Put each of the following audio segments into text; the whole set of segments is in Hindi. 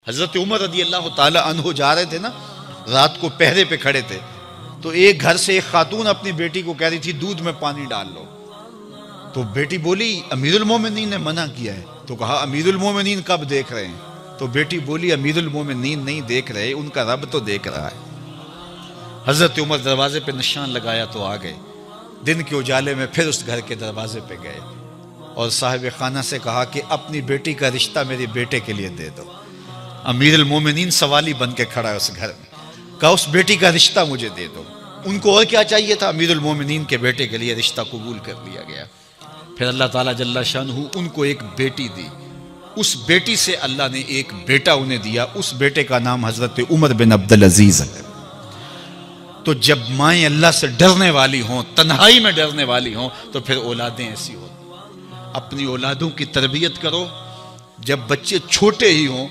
हजरत उमर रदी अल्लाह ताला अन्हु जा रहे थे ना, रात को पहरे पे खड़े थे, तो एक घर से एक खातून अपनी बेटी को कह रही थी दूध में पानी डाल लो। तो बेटी बोली अमीरुल मोमिनीन ने मना किया है। तो कहा अमीरुल मोमिनीन कब देख रहे हैं? तो बेटी बोली अमीरुल मोमिनीन नहीं देख रहे, उनका रब तो देख रहा है। हजरत उमर दरवाजे पे निशान लगाया तो आ गए। दिन के उजाले में फिर उस घर के दरवाजे पे गए और साहिब खाना से कहा कि अपनी बेटी का रिश्ता मेरे बेटे के लिए दे दो। अमीरुल मोमिनीन सवाली बन के खड़ा है उस घर में, कहा उस बेटी का रिश्ता मुझे दे दो। उनको और क्या चाहिए था? अमीरुल मोमिनीन के बेटे के लिए रिश्ता कबूल कर लिया गया। फिर अल्लाह ताला जल्ला शानहू उनको एक बेटी दी, उस बेटी से अल्लाह ने एक बेटा उन्हें दिया। उस बेटे का नाम हजरत उमर बिन अब्दुल अजीज है। तो जब माएँ अल्लाह से डरने वाली हों, तन्हाई में डरने वाली हों, तो फिर औलादें ऐसी होती। अपनी औलादों की तरबियत करो, जब बच्चे छोटे ही हों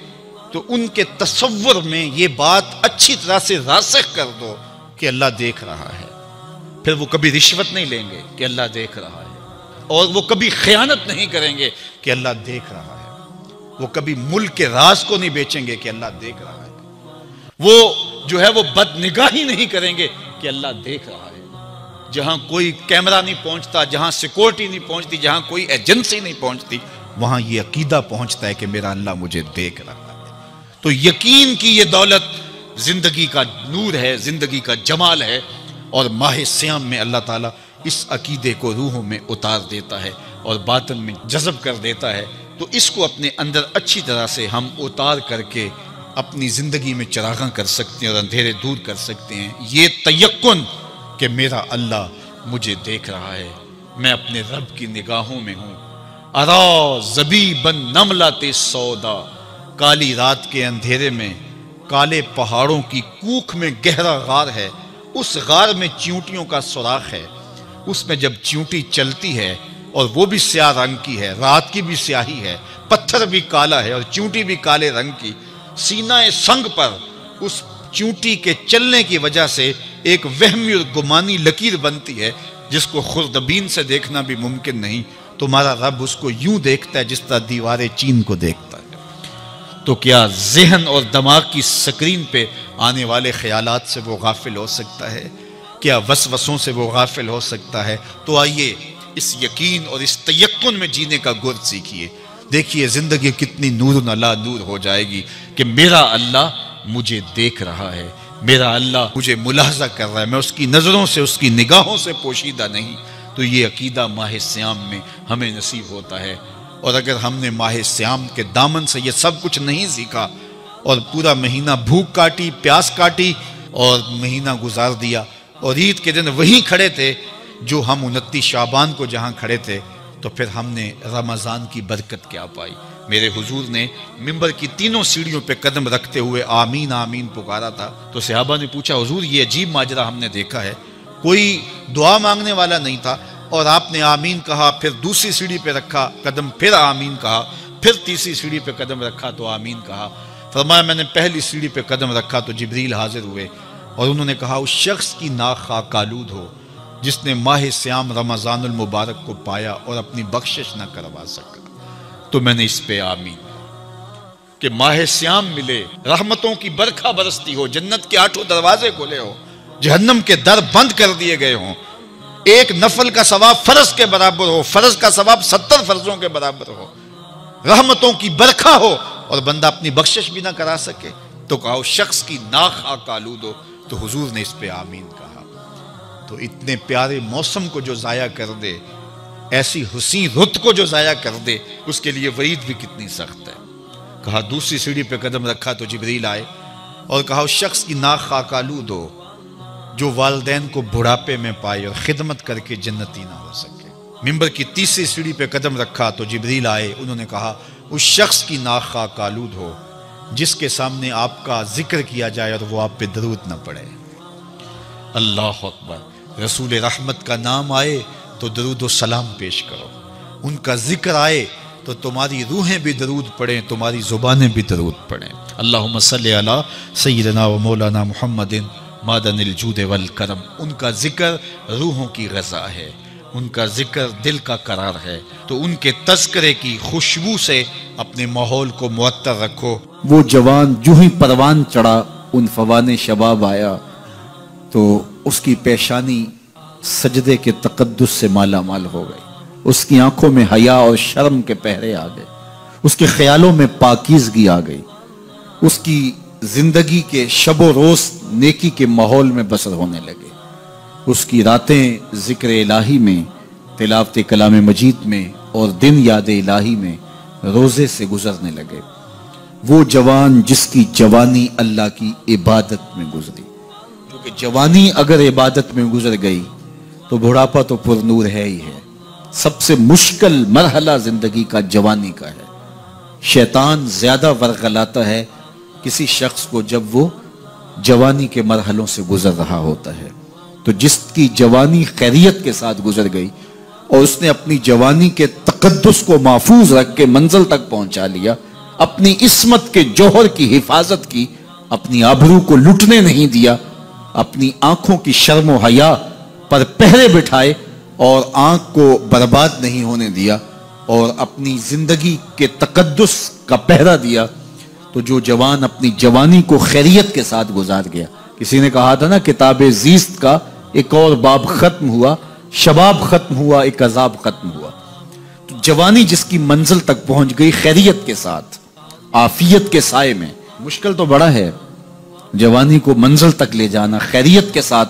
तो उनके तसव्वुर में ये बात अच्छी तरह से रासिख कर दो कि अल्लाह देख रहा है। फिर वो कभी रिश्वत नहीं लेंगे कि अल्लाह देख रहा है, और वो कभी खयानत नहीं करेंगे कि अल्लाह देख रहा है। वो कभी मुल्क के राज को नहीं बेचेंगे कि अल्लाह देख रहा है। वो जो है वो बदनिगाही नहीं करेंगे कि अल्लाह देख रहा है। जहां कोई कैमरा नहीं पहुंचता, जहां सिक्योरिटी नहीं पहुंचती, जहां कोई एजेंसी नहीं पहुंचती, वहां ये अकीदा पहुंचता है कि मेरा अल्लाह मुझे देख रहा है। तो यकीन की ये दौलत जिंदगी का नूर है, जिंदगी का जमाल है, और माह सियाम में अल्लाह ताला इस अकीदे को रूहों में उतार देता है और बातन में जज़ब कर देता है। तो इसको अपने अंदर अच्छी तरह से हम उतार करके अपनी जिंदगी में चिरागां कर सकते हैं और अंधेरे दूर कर सकते हैं। ये तयक्कुन कि मेरा अल्लाह मुझे देख रहा है, मैं अपने रब की निगाहों में हूं। अरा ज़बीबन नमलाते सौदा, काली रात के अंधेरे में काले पहाड़ों की कूख में गहरा गार है, उस गार में चींटियों का सुराख है। उसमें जब चींटी चलती है और वो भी स्याह रंग की है, रात की भी स्याही है, पत्थर भी काला है और चींटी भी काले रंग की, सीना संग पर उस चींटी के चलने की वजह से एक वहमी और गुमानी लकीर बनती है जिसको खुर्दबीन से देखना भी मुमकिन नहीं। तुम्हारा रब उसको यूं देखता है जिस तरह दीवारें चीन को देखता है। तो क्या जहन और दिमाग की स्क्रीन पे आने वाले ख्यालात से वो गाफिल हो सकता है? क्या वसवसों से वो गाफिल हो सकता है? तो आइए इस यकीन और इस तयक्कुन में जीने का गुर सीखिए। देखिए जिंदगी कितनी नूर अला नूर हो जाएगी कि मेरा अल्लाह मुझे देख रहा है, मेरा अल्लाह मुझे मुलाहजा कर रहा है, मैं उसकी नज़रों से, उसकी निगाहों से पोशीदा नहीं। तो ये अकीदा माह सियाम में हमें नसीब होता है। और अगर हमने माह सियाम के दामन से ये सब कुछ नहीं सीखा और पूरा महीना भूख काटी, प्यास काटी और महीना गुजार दिया, और ईद के दिन वहीं खड़े थे जो हम 29 शाबान को जहां खड़े थे, तो फिर हमने रमज़ान की बरकत क्या पाई? मेरे हुजूर ने मिंबर की तीनों सीढ़ियों पे कदम रखते हुए आमीन आमीन पुकारा था। तो सहाबा ने पूछा हुजूर ये अजीब माजरा हमने देखा है, कोई दुआ मांगने वाला नहीं था और आपने आमीन कहा, फिर दूसरी सीढ़ी पे रखा कदम, फिर आमीन कहा, फिर तीसरी सीढ़ी पे कदम रखा तो आमीन कहा। फरमाया मैंने पहली सीढ़ी पे कदम रखा तो जिब्रील हाजिर हुए और उन्होंने कहा उस शख्स की नाक खाक आलूद हो जिसने माह सियाम रमज़ानुल मुबारक को पाया और अपनी बख्शिश न करवा सका। तो मैंने इस पे आमीन कि माह सियाम मिले, रहमतों की बरखा बरसती हो, जन्नत के 8 दरवाजे खुले हो, जहन्नम के दर बंद कर दिए गए हों, एक नफल का सवाब फर्ज के बराबर हो, फर्ज का सवाब 70 फर्जों के बराबर हो, रहमतों की बरखा हो और बंदा अपनी बख्शिश भी ना करा सके। तो कहा उस शख्स की नाक खाक आलूद हो। तो हुजूर ने इस पे आमीन कहा। तो इतने प्यारे मौसम को जो जाया कर दे, ऐसी हुसी रुत को जो जाया कर दे, उसके लिए वईद भी कितनी सख्त है। कहा दूसरी सीढ़ी पे कदम रखा तो जिब्रील आए और कहा उस शख्स की नाक खाक आलूद हो जो वालिदैन को बुढ़ापे में पाए और खिदमत करके जन्नती ना हो सके। मिंबर की तीसरी सीढ़ी पे कदम रखा तो जिब्रील आए, उन्होंने कहा उस शख्स की नाक खाक आलूद हो जिसके सामने आपका जिक्र किया जाए और वो आप पे दरूद न पड़े। अल्लाह अकबर। रसूल रहमत का नाम आए तो दरूद व सलाम पेश करो, उनका जिक्र आए तो तुम्हारी रूहें भी दरूद पढ़ें, तुम्हारी जुबानें भी दरूद पढ़ें। अल्लाहुम्मा सल्ली अला सय्यिदना व मौलाना मुहम्मदिन मादनिल जूद वल करम। उनका जिक्र रूहों की ग़ज़ा है, उनका जिक्र दिल का करार है। तो उनके तज़किरे की खुशबू से अपने माहौल को मुअत्तर रखो। वो जवान जो ही परवान चढ़ा उन फवाने शबाब आया, तो उसकी पेशानी सजदे के तकद्दुस से माला माल हो गई। उसकी आंखों में हया और शर्म के पहरे आ गए, उसके ख्यालों में पाकीज़गी आ गई, उसकी जिंदगी के शबो रोज नेकी के माहौल में बसर होने लगे। उसकी रातें जिक्र इलाही में, तिलावत कलाम मजीद में और दिन याद इलाही में रोजे से गुजरने लगे। वो जवान जिसकी जवानी अल्लाह की इबादत में गुजरी, क्योंकि जवानी अगर इबादत में गुजर गई तो बुढ़ापा तो पुरनूर है ही है। सबसे मुश्किल मरहला जिंदगी का जवानी का है। शैतान ज्यादा वर्गलाता है किसी शख्स को जब वो जवानी के मरहलों से गुजर रहा होता है। तो जिसकी जवानी खैरियत के साथ गुजर गई और उसने अपनी जवानी के तकद्दुस को महफूज रख के मंजिल तक पहुंचा लिया, अपनी इस्मत के जौहर की हिफाजत की, अपनी आबरू को लुटने नहीं दिया, अपनी आंखों की शर्म व हया पर पहरे बिठाए और आंख को बर्बाद नहीं होने दिया और अपनी जिंदगी के तकद्दुस का पहरा दिया, तो जो जवान अपनी जवानी को खैरियत के साथ गुजार गया। किसी ने कहा था ना, किताबे जीस्त का एक और बाब खत्म हुआ, शबाब खत्म हुआ, एक अजाब खत्म हुआ। तो जवानी जिसकी मंजिल तक पहुंच गई खैरियत के साथ, आफियत के साए में। मुश्किल तो बड़ा है जवानी को मंजिल तक ले जाना, खैरियत के साथ,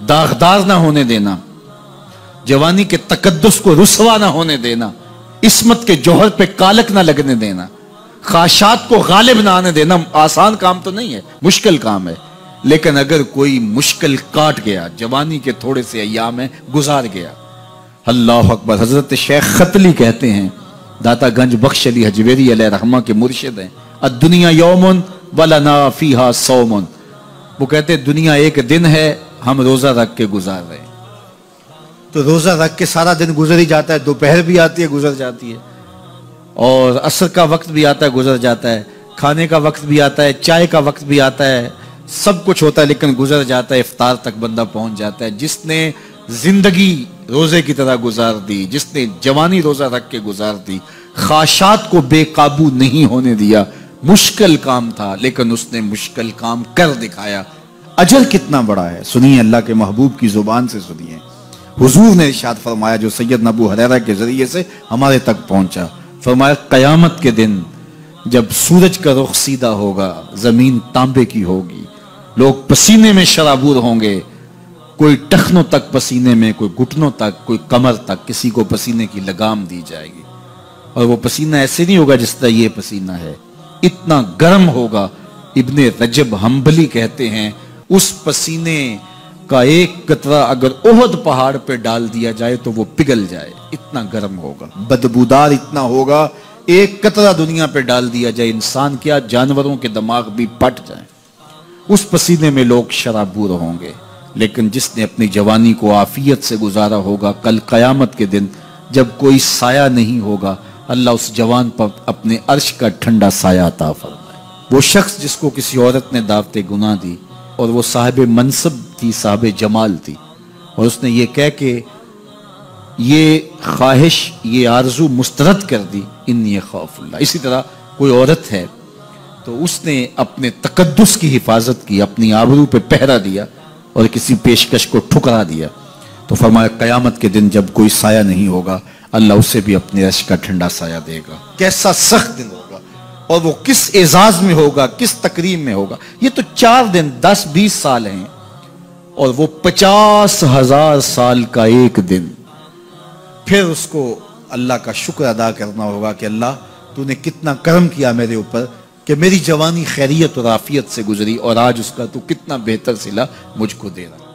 दागदार ना होने देना, जवानी के तकद्दुस को रुसवा ना होने देना, इस्मत के जौहर पे कालक ना लगने देना, ख्वाहिशात को गालिब ना आने देना। आसान काम तो नहीं है, मुश्किल काम है। लेकिन अगर कोई मुश्किल काट गया, जवानी के थोड़े से अय्याम में गुजार गया, अल्लाह अकबर। हजरत शेख खतली कहते हैं, दाता गंज बख्श अली हजवेरी अलैहि रहमा के मुर्शिद हैं, अद्दुनिया यौमुन वलना फीहा सौमुन। वो कहते हैं दुनिया एक दिन है, हम रोजा रख के गुजार रहे हैं। तो रोजा रख के सारा दिन गुजर ही जाता है, दोपहर भी आती है गुजर जाती है, और असर का वक्त भी आता है गुजर जाता है, खाने का वक्त भी आता है, चाय का वक्त भी आता है, सब कुछ होता है लेकिन गुजर जाता है। इफ्तार तक बंदा पहुंच जाता है। जिसने जिंदगी रोजे की तरह गुजार दी, जिसने जवानी रोजा रख के गुजार दी, ख्वाहिशात को बेकाबू नहीं होने दिया, मुश्किल काम था लेकिन उसने मुश्किल काम कर दिखाया। अजर कितना बड़ा है, सुनिए अल्लाह के महबूब की जुबान से सुनिए। हुजूर ने इरशाद फरमाया, जो सैयद अबू हुरैरा के जरिए से हमारे तक पहुंचा, फरमाया कयामत के दिन जब सूरज का रुख सीधा होगा, जमीन तांबे की होगी, लोग पसीने में शराबूर होंगे, कोई टखनों तक पसीने में, कोई घुटनों तक, कोई कमर तक, किसी को पसीने की लगाम दी जाएगी। और वो पसीना ऐसे नहीं होगा जिस तरह ये पसीना है, इतना गर्म होगा। इब्ने रजब हम्बली कहते हैं, उस पसीने का एक कतरा अगर ओहद पहाड़ पे डाल दिया जाए तो वो पिघल जाए, इतना गर्म होगा, बदबूदार इतना होगा। एक कतरा दुनिया पे डाल दिया जाए, इंसान क्या जानवरों के दिमाग भी फट जाए, उस पसीने में लोग शराबूर होंगे। लेकिन जिसने अपनी जवानी को आफियत से गुजारा होगा, कल कयामत के दिन जब कोई साया नहीं होगा, अल्लाह उस जवान पर अपने अर्श का ठंडा साया अता फरमाए। वो शख्स जिसको किसी औरत ने दावते गुनाह दी और वो साहिब मनसब थी, साहिब जमाल थी, और उसने ये कह के ये ख्वाहिश, ये आरजू मुस्तरद कर दी, इन्नी खौफुल्लाह। इसी तरह कोई औरत है तो उसने अपने तकद्दुस की हिफाजत की, अपनी आबरू पे पहरा दिया और किसी पेशकश को ठुकरा दिया, तो फरमाया कयामत के दिन जब कोई साया नहीं होगा, अल्लाह उसे भी अपने अर्श का ठंडा साया देगा। कैसा सख्त दिन होगा, और वो किस एजाज में होगा, किस तकरीम में होगा। ये तो 4 दिन 10-20 साल हैं, और वो 50,000 साल का एक दिन। फिर उसको अल्लाह का शुक्र अदा करना होगा कि अल्लाह तूने कितना करम किया मेरे ऊपर कि मेरी जवानी खैरियत और आफियत से गुजरी, और आज उसका तू कितना बेहतर सिला मुझको दे रहा।